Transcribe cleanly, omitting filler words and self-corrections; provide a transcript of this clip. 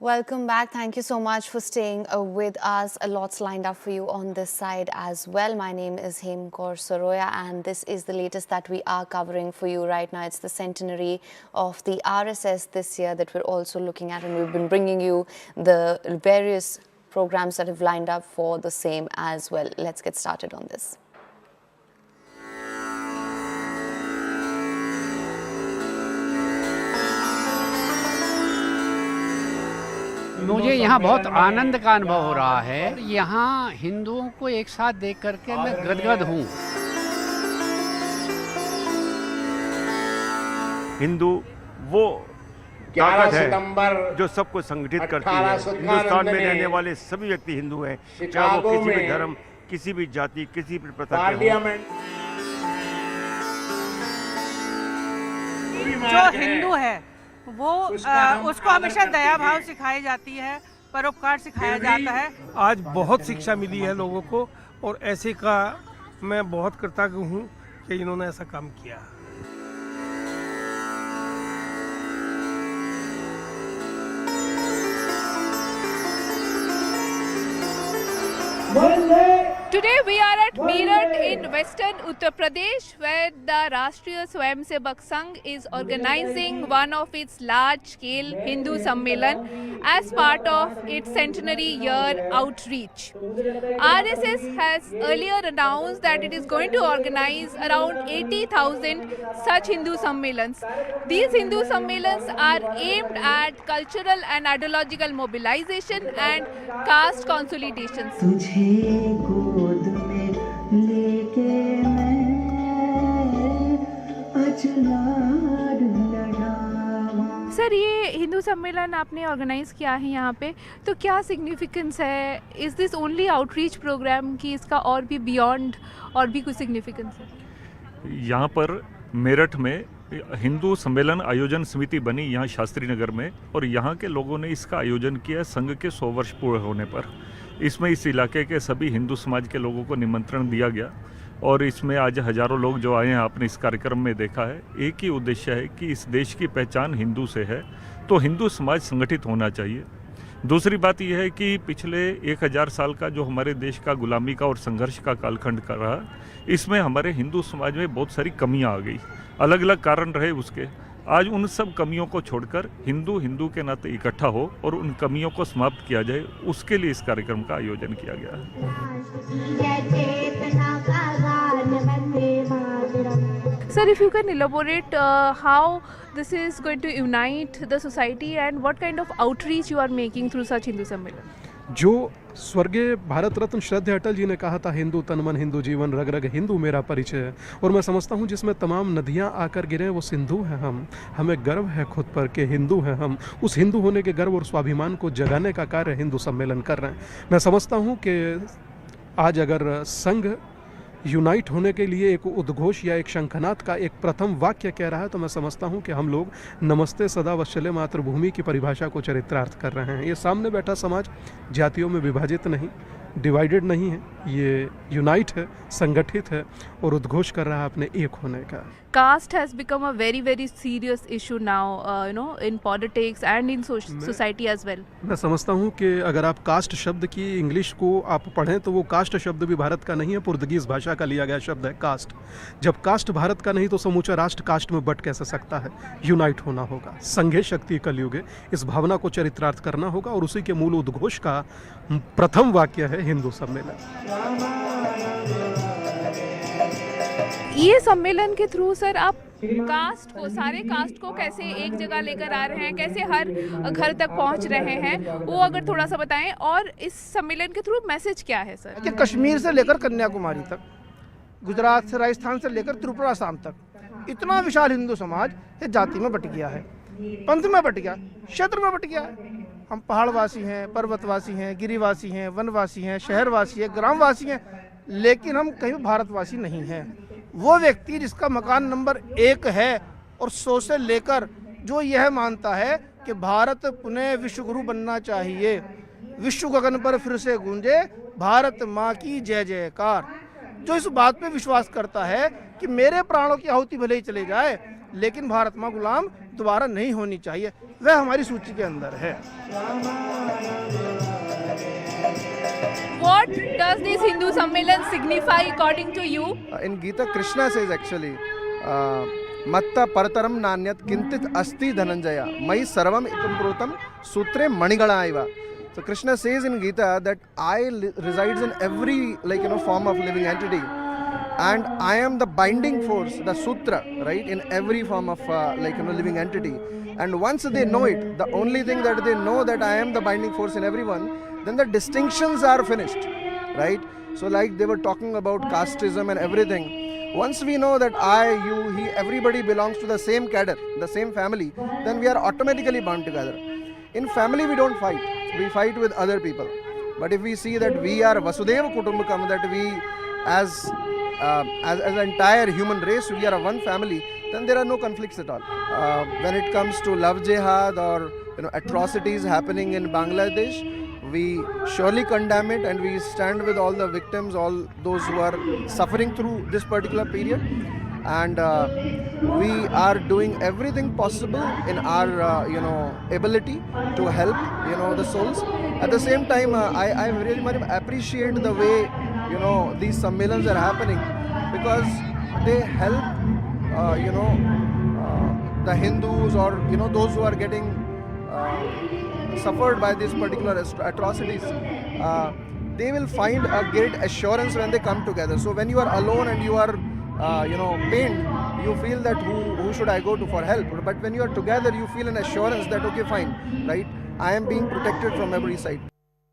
Welcome back. Thank you so much for staying with us. A lot's lined up for you on this side as well. My name is Hemkaur Soroya and this is the latest that we are covering for you right now. It's the centenary of the RSS this year that we're also looking at, and we've been bringing you the various programs that have lined up for the same as well. Let's get started on this. मुझे यहाँ बहुत आनंद का अनुभव हो रहा है। यहाँ हिंदुओं को एक साथ देख करके मैं गदगद हूँ। हिंदू वो ताकत है जो सबको संगठित करती है। हिंदुस्तान में रहने वाले सभी व्यक्ति हिंदू हैं, चाहे वो किसी भी धर्म, किसी भी जाति, किसी भी प्रथा के हों। जो हिंदू है वो उसको हमेशा दया भाव सिखाई जाती है, परोपकार सिखाया जाता है। आज बहुत शिक्षा मिली है लोगों को और ऐसे का मैं बहुत कृतज्ञ हूँ कि इन्होंने ऐसा काम किया। Today we are at Meerut in western Uttar Pradesh, where the Rashtriya Swayamsevak Sangh is organizing one of its large-scale Hindu Sammelan as part of its centenary year outreach. RSS has earlier announced that it is going to organize around 80,000 such Hindu Sammelans. These Hindu Sammelans are aimed at cultural and ideological mobilization and caste consolidations. Sir, ये हिंदू सम्मेलन आपने organise किया है यहाँ पे, तो क्या significance है? Is this only outreach program कि इसका और भी बियॉन्ड और भी कुछ सिग्निफिकेंस है? यहाँ पर मेरठ में हिंदू सम्मेलन आयोजन समिति बनी यहाँ शास्त्री नगर में, और यहाँ के लोगों ने इसका आयोजन किया संघ के 100 वर्ष पूरे होने पर। इसमें इस इलाके के सभी हिंदू समाज के लोगों को निमंत्रण दिया गया और इसमें आज हजारों लोग जो आए हैं, आपने इस कार्यक्रम में देखा है। एक ही उद्देश्य है कि इस देश की पहचान हिंदू से है, तो हिंदू समाज संगठित होना चाहिए। दूसरी बात यह है कि पिछले 1000 साल का जो हमारे देश का गुलामी का और संघर्ष का कालखंड कर रहा, इसमें हमारे हिंदू समाज में बहुत सारी कमियां आ गई, अलग अलग कारण रहे उसके। आज उन सब कमियों को छोड़कर हिंदू के नाते इकट्ठा हो और उन कमियों को समाप्त किया जाए, उसके लिए इस कार्यक्रम का आयोजन किया गया है। Sir, if you can elaborate how this is going to unite the society and what kind of outreach you are making through such Hindu Sammelan? जो स्वर्गीय भारत रत्न श्रद्धेय अटल जी ने कहा था, हिंदू तन मन हिंदू जीवन, रग रग हिंदू मेरा परिचय है, और मैं समझता हूँ जिसमें तमाम नदियाँ आकर गिरे वो सिंधु हैं हम। हमें गर्व है खुद पर कि हिंदू हैं हम। उस हिंदू होने के गर्व और स्वाभिमान को जगाने का कार्य हिंदू सम्मेलन कर रहे हैं। मैं समझता हूँ कि आज अगर संघ यूनाइट होने के लिए एक उद्घोष या एक शंखनाद का एक प्रथम वाक्य कह रहा है, तो मैं समझता हूं कि हम लोग नमस्ते सदा वत्सले मातृभूमि की परिभाषा को चरितार्थ कर रहे हैं। ये सामने बैठा समाज जातियों में विभाजित नहीं, डिवाइडेड नहीं है, ये यूनाइट है, संगठित है और उद्घोष कर रहा है अपने एक होने का। Caste has become a very very serious issue now, in politics and in society as well. मैं समझता हूँ कि अगर आप कास्ट शब्द की इंग्लिश को आप पढ़ें तो वो कास्ट शब्द भी भारत का नहीं है, पुर्तगीज भाषा का लिया गया शब्द है कास्ट। जब कास्ट भारत का नहीं तो समूचा राष्ट्र कास्ट में बट कैसे सकता है? यूनाइट होना होगा, संघे शक्ति कलयुगे, इस भावना को चरितार्थ करना होगा और उसी के मूल उद्घोष का प्रथम वाक्य है हिंदू सम्मेलन। ये सम्मेलन के थ्रू सर आप कास्ट को, सारे कास्ट को कैसे एक जगह लेकर आ रहे हैं, कैसे हर घर तक पहुंच रहे हैं, वो अगर थोड़ा सा बताएं। और इस सम्मेलन के थ्रू मैसेज क्या है सर? कि कश्मीर से लेकर कन्याकुमारी तक, गुजरात से, राजस्थान से लेकर त्रिपुरा आसाम तक, इतना विशाल हिंदू समाज ये जाति में बट गया है, पंथ में बट गया, क्षेत्र में बट गया है। हम पहाड़वासी हैं, पर्वतवासी हैं, गिरिवासी हैं, वनवासी हैं, शहरवासी हैं, ग्रामवासी हैं, लेकिन हम कहीं भारतवासी नहीं हैं। वो व्यक्ति जिसका मकान नंबर 1 है और 100 से लेकर जो यह मानता है कि भारत पुनः विश्व गुरु बनना चाहिए, विश्व गगन पर फिर से गूंजे भारत माँ की जय जयकार, जो इस बात पे विश्वास करता है कि मेरे प्राणों की आहुति भले ही चले जाए लेकिन भारत माँ गुलाम दोबारा नहीं होनी चाहिए, वह हमारी सूची के अंदर है। What does this Hindu Sammelan signify according to you? In Gita, Krishna says actually, matta parataram nanyat kintit asti dhananjaya mai sarvam itam protam sutre manigala aiva. So Krishna says in Gita that I resides in every form of living entity, and I am the binding force, the sutra, right, in every form of living entity. And once they know it, the only thing that they know that I am the binding force in everyone, then the distinctions are finished, right? So like they were talking about casteism and everything. Once we know that I, you, he, everybody belongs to the same cadre, the same family, then we are automatically bound together. In family we don't fight, we fight with other people. But if we see that we are Vasudeva Kutumbakam, that we as an entire human race, we are one family, then there are no conflicts at all. When it comes to love jihad or atrocities happening in Bangladesh, we surely condemn it, and we stand with all the victims, all those who are suffering through this particular period, and we are doing everything possible in our ability to help the souls. At the same time, I really much appreciate the way these sammelans are happening, because they help the Hindus or those who are getting suffered by these particular atrocities. They will find a great assurance when they come together. So when you are alone and you are pained, you feel that who should I go to for help? But when you are together, you feel an assurance that okay, fine, right, I am being protected from every side.